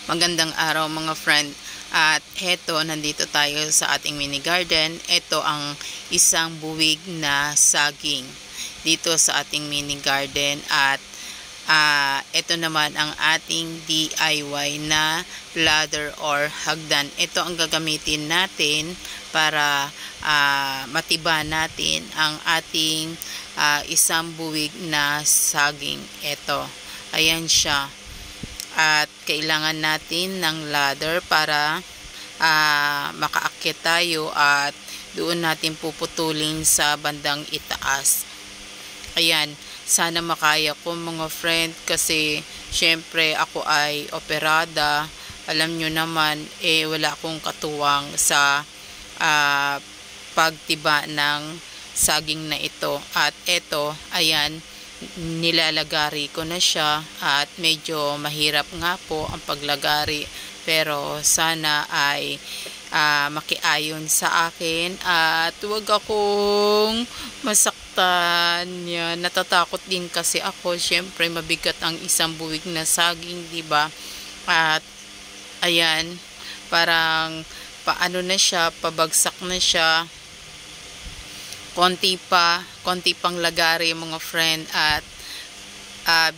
Magandang araw mga friend. At heto, nandito tayo sa ating mini garden. Ito ang isang buwig na saging dito sa ating mini garden. At ito naman ang ating DIY na ladder or hagdan. Ito ang gagamitin natin para matiba natin ang ating isang buwig na saging. Ito, ayan siya. At kailangan natin ng ladder para makaakyat tayo at doon natin puputulin sa bandang itaas. Ayan, sana makaya ko mga friend, kasi syempre ako ay operada. Alam nyo naman, wala akong katuwang sa pagtiba ng saging na ito. At ito, ayan, nilalagari ko na siya at medyo mahirap nga po ang paglagari, pero sana ay makiayon sa akin at huwag akong masaktan. Yan, natatakot din kasi ako, syempre mabigat ang isang buwig na saging, di ba? At ayan, parang paano na siya, pabagsak na siya. Konti pang lagari mga friend, at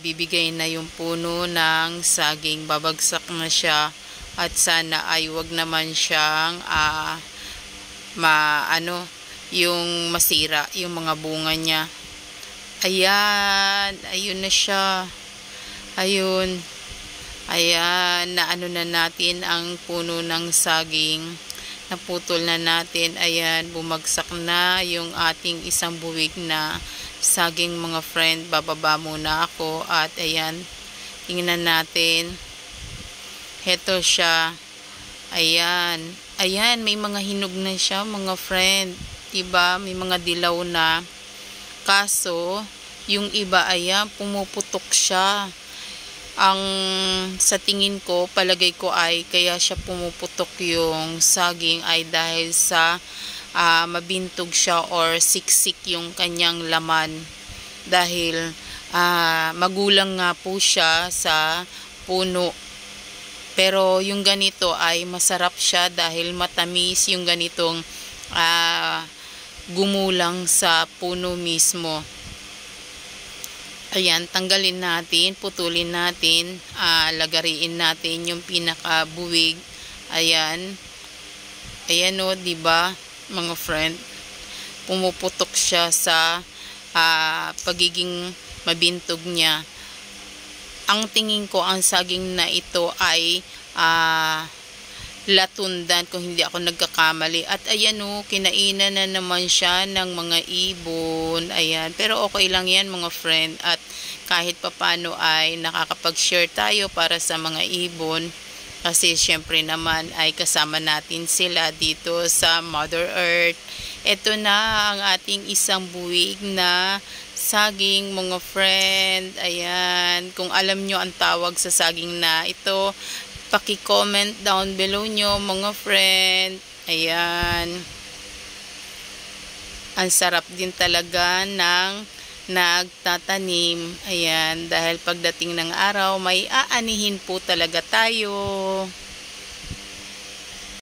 bibigay na yung puno ng saging, babagsak na siya. At sana ay wag naman siyang yung masira yung mga bunga niya. Ayan, ayun na siya. Ayun, naano na natin ang puno ng saging. Naputol na natin. Ayan, bumagsak na yung ating isang buwig na saging mga friend. Bababa muna ako at ayan, tingnan natin. Heto siya. Ayan, may mga hinog na siya mga friend, diba? May mga dilaw na, kaso yung iba, ayan, pumuputok siya. Ang sa tingin ko, palagay ko ay kaya siya pumuputok yung saging ay dahil sa mabintog siya or siksik yung kanyang laman, dahil magulang nga po siya sa puno. Pero yung ganito ay masarap siya dahil matamis yung ganitong gumulang sa puno mismo. Ayan, tanggalin natin, putulin natin, lagariin natin yung pinakabuwig. Ayan. Ayan o, diba, mga friend? Pumuputok siya sa pagiging mabintog niya. Ang tingin ko, ang saging na ito ay latundan, kung hindi ako nagkakamali. At ayan o, kinainan na naman siya ng mga ibon. Ayan, pero okay lang yan mga friend. At kahit papano ay nakakapag-share tayo para sa mga ibon. Kasi syempre naman ay kasama natin sila dito sa Mother Earth. Ito na ang ating isang buwig na saging mga friend. Ayan, kung alam nyo ang tawag sa saging na ito, paki-comment down below nyo mga friend. Ayan, ang sarap din talaga ng nagtatanim. Ayan, dahil pagdating ng araw may aanihin po talaga tayo.